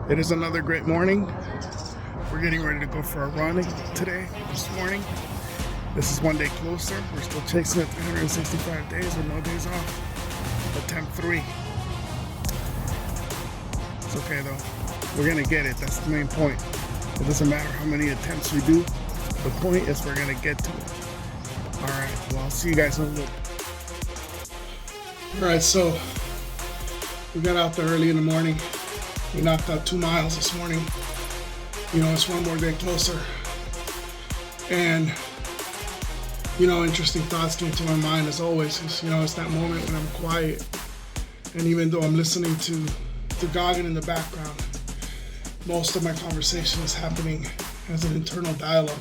It is another great morning. We're getting ready to go for a run this morning. This is one day closer. We're still chasing it 365 days with no days off. Attempt 3. It's okay though. We're gonna get it. That's the main point. It doesn't matter how many attempts we do. The point is we're gonna get to it. Alright, well I'll see you guys in a little. Alright, so we got out there early in the morning. We knocked out 2 miles this morning. You know, it's one more day closer. And, you know, interesting thoughts came to my mind as always. It's that moment when I'm quiet. And even though I'm listening to the Goggin in the background, most of my conversation is happening as an internal dialogue.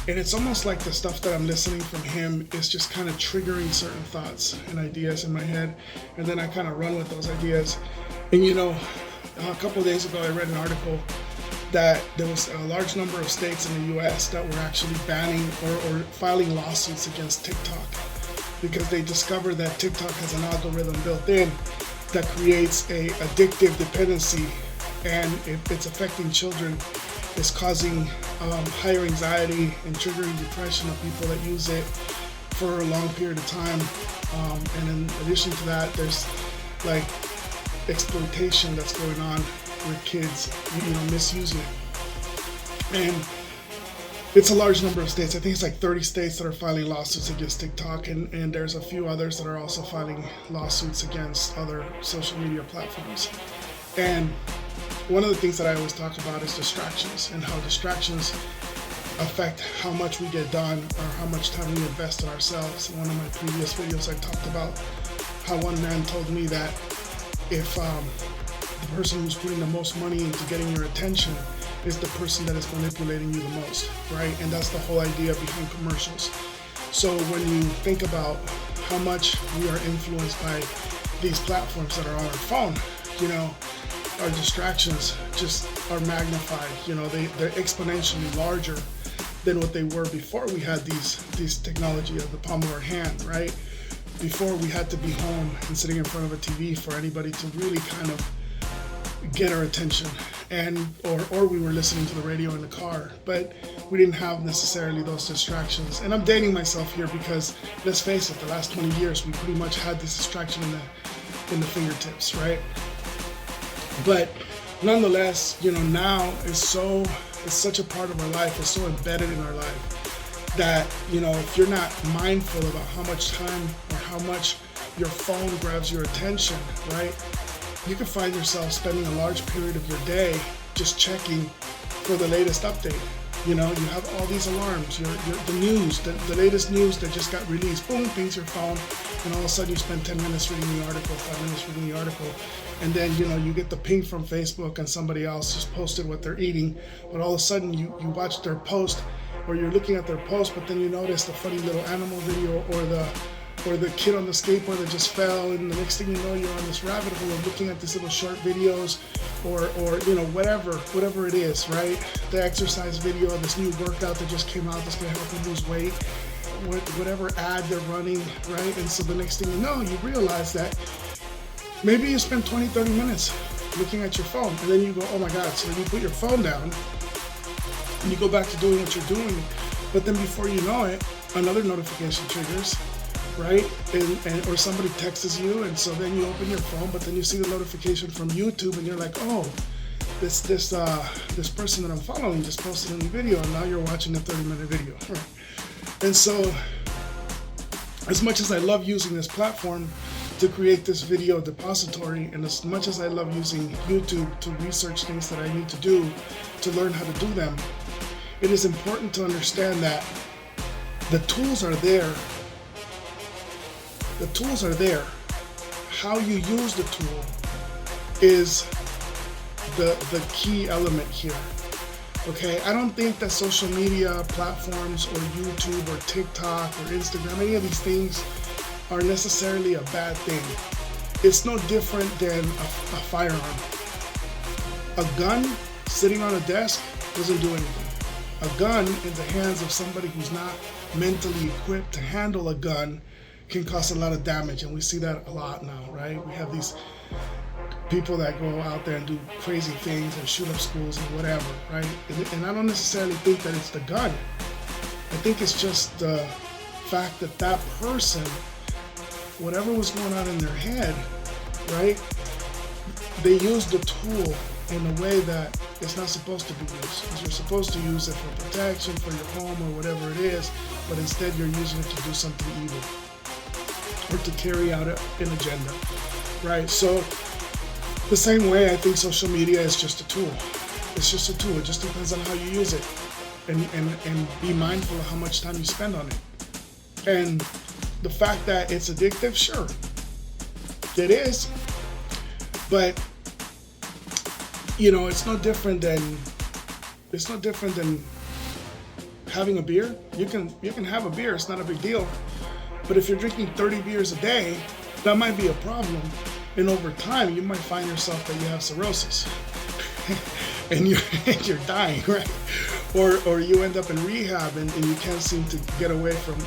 And it's almost like the stuff that I'm listening from him is just kind of triggering certain thoughts and ideas in my head. And then I kind of run with those ideas. And, you know, a couple of days ago, I read an article that there was a large number of states in the U.S. that were actually banning or filing lawsuits against TikTok because they discovered that TikTok has an algorithm built in that creates a addictive dependency, and if it's affecting children, it's causing higher anxiety and triggering depression of people that use it for a long period of time. And in addition to that, there's like exploitation that's going on with kids, misusing it. And it's a large number of states. I think it's like 30 states that are filing lawsuits against TikTok, and there's a few others that are also filing lawsuits against other social media platforms. And one of the things that I always talk about is distractions, and how distractions affect how much we get done or how much time we invest in ourselves. In one of my previous videos, I talked about how one man told me that if the person who's putting the most money into getting your attention is the person that is manipulating you the most, right? And that's the whole idea behind commercials. So when you think about how much we are influenced by these platforms that are on our phone, our distractions just are magnified. They're exponentially larger than what they were before we had these technology at the palm of our hand, right? Before we had to be home and sitting in front of a TV for anybody to really kind of get our attention, or we were listening to the radio in the car, but we didn't have necessarily those distractions. And I'm dating myself here because let's face it, the last 20 years we pretty much had this distraction in the fingertips, right? But nonetheless, now it's such a part of our life, it's so embedded in our life that, if you're not mindful about how much time or how much your phone grabs your attention, right? You can find yourself spending a large period of your day just checking for the latest update. You have all these alarms, the news, the latest news that just got released, boom, pings your phone, and all of a sudden you spend 10 minutes reading the article, 5 minutes reading the article, and then, you get the ping from Facebook and somebody else just posted what they're eating, but all of a sudden you watch their post, or you're looking at their post, but then you notice the funny little animal video or the kid on the skateboard that just fell, and the next thing you know, you're on this rabbit hole of looking at these little short videos, or whatever it is, right? The exercise video, this new workout that just came out that's gonna help you lose weight, whatever ad they're running, right? And so the next thing you know, you realize that maybe you spend 20, 30 minutes looking at your phone, and then you go, oh my God, so then you put your phone down, and you go back to doing what you're doing, but then before you know it, another notification triggers, right? And or somebody texts you, and so then you open your phone, but then you see the notification from YouTube, and you're like, oh, this person that I'm following just posted a new video, and now you're watching a 30-minute video. Right? And so, as much as I love using this platform to create this video depository, and as much as I love using YouTube to research things that I need to do to learn how to do them, it is important to understand that the tools are there. The tools are there. How you use the tool is the key element here. Okay, I don't think that social media platforms or YouTube or TikTok or Instagram, any of these things are necessarily a bad thing. It's no different than a firearm. A gun sitting on a desk doesn't do anything. A gun in the hands of somebody who's not mentally equipped to handle a gun can cause a lot of damage, and we see that a lot now, right? We have these people that go out there and do crazy things and shoot up schools and whatever, right? And I don't necessarily think that it's the gun. I think it's just the fact that that person, whatever was going on in their head, right? They used the tool in a way that it's not supposed to be used. Because you're supposed to use it for protection, for your home, or whatever it is, but instead you're using it to do something evil or to carry out an agenda, right? So the same way, I think social media is just a tool. It's just a tool. It just depends on how you use it, and be mindful of how much time you spend on it. And the fact that it's addictive, sure, it is. But it's no different than having a beer. You can have a beer. It's not a big deal. But if you're drinking 30 beers a day, that might be a problem. And over time, you might find yourself that you have cirrhosis, and you're dying, right? Or you end up in rehab and you can't seem to get away from,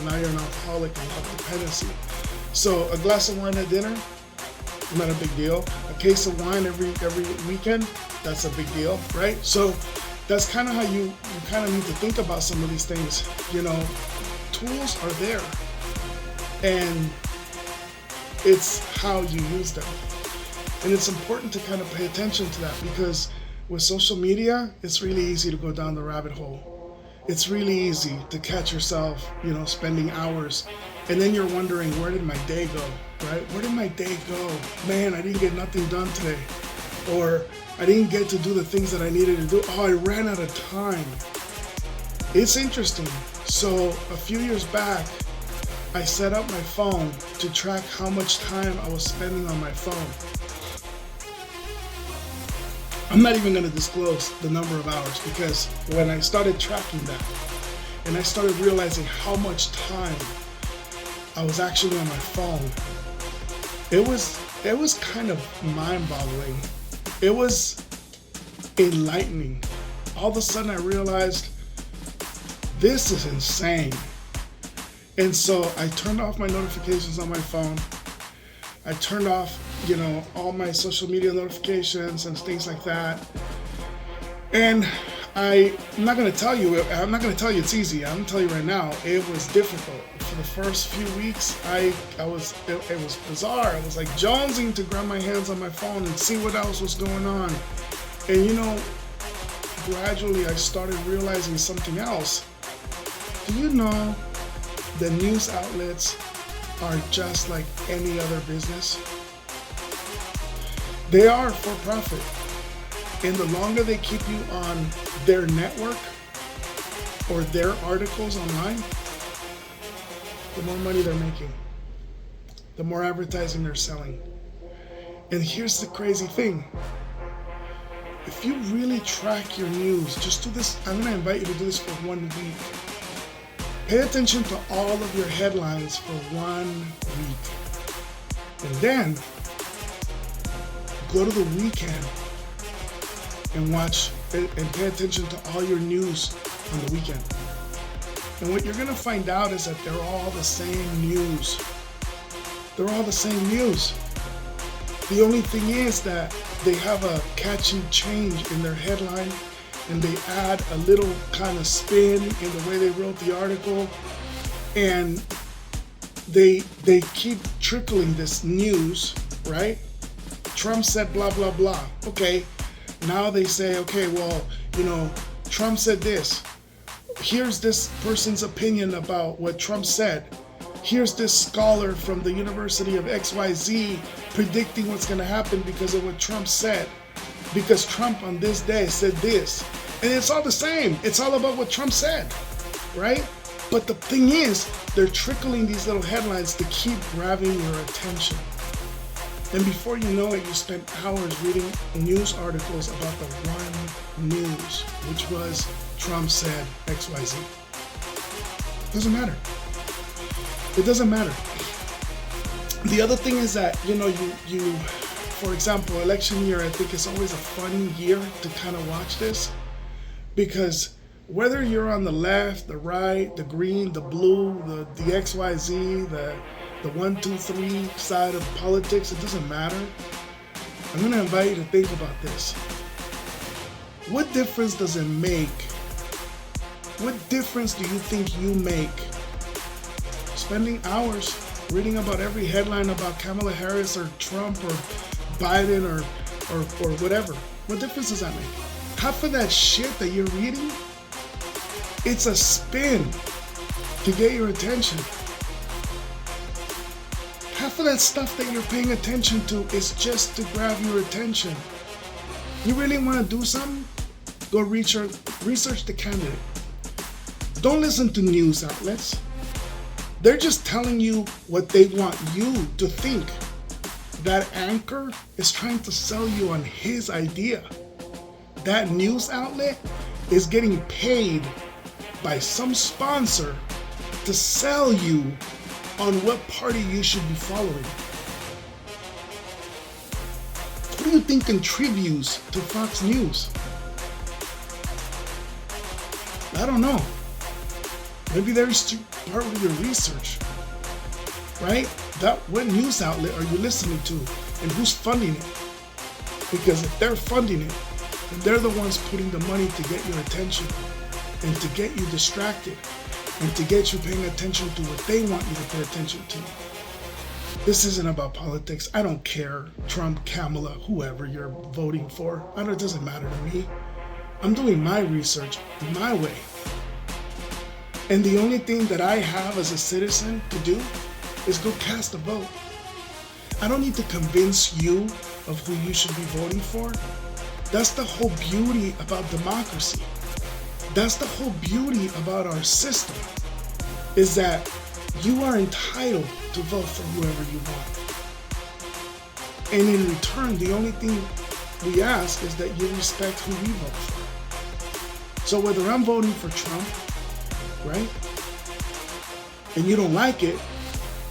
now you're an alcoholic and have dependency. So a glass of wine at dinner, not a big deal. A case of wine every weekend, that's a big deal, right? So that's kind of how you kind of need to think about some of these things. Tools are there, and it's how you use them. And it's important to kind of pay attention to that, because with social media, it's really easy to go down the rabbit hole. It's really easy to catch yourself, spending hours, and then you're wondering, where did my day go, right? Where did my day go? Man, I didn't get nothing done today. Or I didn't get to do the things that I needed to do. Oh, I ran out of time. It's interesting. So a few years back, I set up my phone to track how much time I was spending on my phone. I'm not even going to disclose the number of hours, because when I started tracking that and I started realizing how much time I was actually on my phone, it was kind of mind-boggling. It was enlightening. All of a sudden I realized, this is insane. And so I turned off my notifications on my phone. I turned off, all my social media notifications and things like that. And I'm not going to tell you it's easy. I'm going to tell you right now, it was difficult. For the first few weeks, it was bizarre. I was like jonesing to grab my hands on my phone and see what else was going on. And gradually I started realizing something else. Do you know the news outlets are just like any other business? They are for profit. And the longer they keep you on their network or their articles online, the more money they're making, the more advertising they're selling. And here's the crazy thing. If you really track your news, just do this. I'm going to invite you to do this for 1 week. Pay attention to all of your headlines for 1 week. And then go to the weekend and watch and pay attention to all your news on the weekend. And what you're going to find out is that they're all the same news. They're all the same news. The only thing is that they have a catchy change in their headline, and they add a little kind of spin in the way they wrote the article, and they keep trickling this news, right? Trump said blah, blah, blah. Okay, now they say, okay, well, Trump said this. Here's this person's opinion about what Trump said. Here's this scholar from the University of XYZ predicting what's going to happen because of what Trump said. Because Trump on this day said this. And it's all the same. It's all about what Trump said, right? But the thing is, they're trickling these little headlines to keep grabbing your attention. And before you know it, you spent hours reading news articles about the one news, which was Trump said XYZ. Doesn't matter. It doesn't matter. The other thing is that, you, for example, election year, I think it's always a fun year to kind of watch this, because whether you're on the left, the right, the green, the blue, the XYZ, the 1, 2, 3 side of politics, it doesn't matter. I'm going to invite you to think about this. What difference does it make? What difference do you think you make spending hours reading about every headline about Kamala Harris or Trump or Biden or whatever? What difference does that make? Half of that shit that you're reading, it's a spin to get your attention. Half of that stuff that you're paying attention to is just to grab your attention. You really want to do something? Go research the candidate. Don't listen to news outlets. They're just telling you what they want you to think. That anchor is trying to sell you on his idea. That news outlet is getting paid by some sponsor to sell you on what party you should be following. Who do you think contributes to Fox News? I don't know. Maybe there's part of your research, right? What news outlet are you listening to and who's funding it? Because if they're funding it, then they're the ones putting the money to get your attention and to get you distracted and to get you paying attention to what they want you to pay attention to. This isn't about politics. I don't care, Trump, Kamala, whoever you're voting for. It doesn't matter to me. I'm doing my research my way. And the only thing that I have as a citizen to do is go cast a vote. I don't need to convince you of who you should be voting for. That's the whole beauty about democracy. That's the whole beauty about our system, is that you are entitled to vote for whoever you want. And in return, the only thing we ask is that you respect who we vote for. So whether I'm voting for Trump, right, and you don't like it,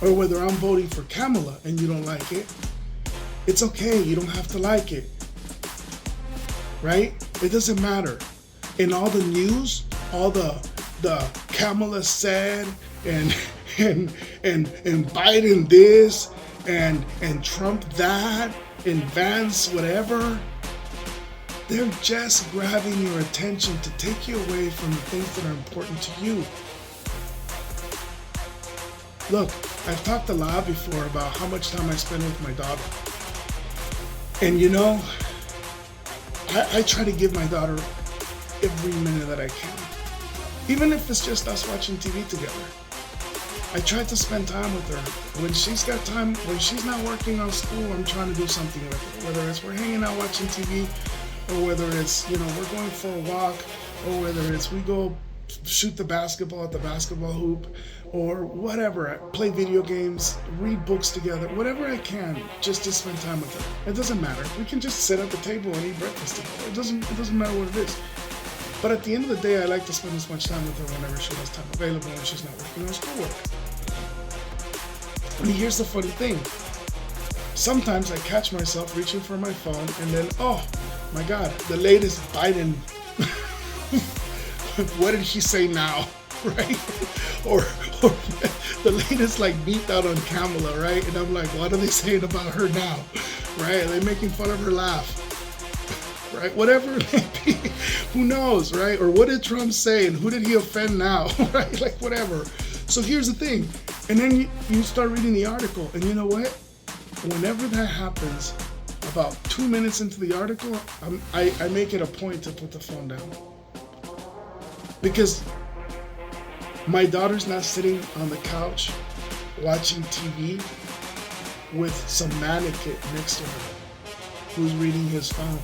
or whether I'm voting for Kamala and you don't like it, it's okay. You don't have to like it, right? It doesn't matter. In all the news, all the Kamala said and Biden this and Trump that and Vance whatever, they're just grabbing your attention to take you away from the things that are important to you. Look, I've talked a lot before about how much time I spend with my daughter. And you know, I try to give my daughter every minute that I can. Even if it's just us watching TV together. I try to spend time with her. When she's got time, when she's not working on school, I'm trying to do something with her. Whether it's we're hanging out watching TV, or whether it's, we're going for a walk, or whether it's we go shoot the basketball at the basketball hoop, or whatever, play video games, read books together, whatever I can, just to spend time with her. It doesn't matter. We can just sit at the table and eat breakfast together. It doesn't matter what it is. But at the end of the day, I like to spend as much time with her whenever she has time available when she's not working on schoolwork. And here's the funny thing. Sometimes I catch myself reaching for my phone and then, oh my God, the latest Biden, what did he say now, right? Or the latest beat out on Kamala, right? And I'm like, what are they saying about her now, right? Are they making fun of her laugh? Right? Whatever it may be, who knows, right? Or what did Trump say and who did he offend now, right? Whatever. So here's the thing. And then you start reading the article, and you know what? Whenever that happens, about 2 minutes into the article, I make it a point to put the phone down. Because my daughter's not sitting on the couch watching TV with some mannequin next to her who's reading his phone.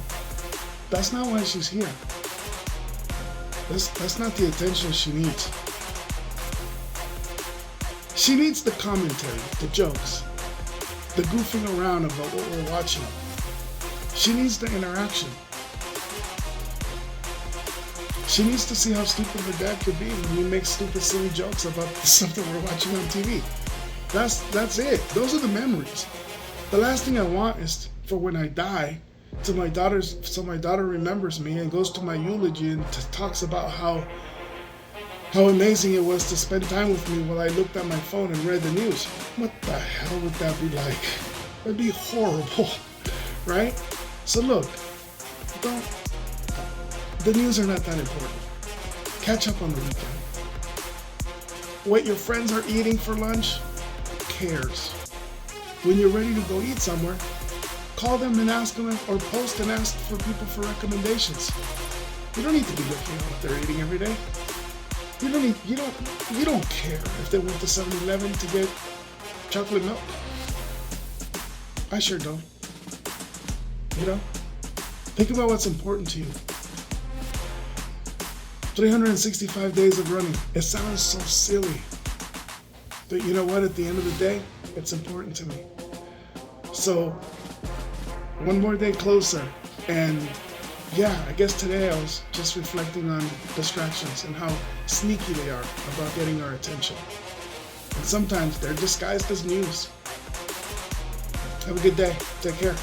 That's not why she's here. That's not the attention she needs. She needs the commentary, the jokes, the goofing around about what we're watching. She needs the interaction. She needs to see how stupid her dad could be when he makes stupid, silly jokes about the stuff that we're watching on TV. That's it. Those are the memories. The last thing I want is for when I die, so my daughter remembers me and goes to my eulogy and talks about how amazing it was to spend time with me while I looked at my phone and read the news. What the hell would that be like? That'd be horrible, right? So look, the news are not that important. Catch up on the weekend. What your friends are eating for lunch, who cares? When you're ready to go eat somewhere, call them and ask them, or post and ask for people for recommendations. You don't need to be looking at what they're eating every day. You don't care if they went to 7-Eleven to get chocolate milk. I sure don't. You know? Think about what's important to you. 365 days of running. It sounds so silly. But you know what? At the end of the day, it's important to me. So, one more day closer. And yeah, I guess today I was just reflecting on distractions and how sneaky they are about getting our attention. And sometimes they're disguised as news. Have a good day. Take care.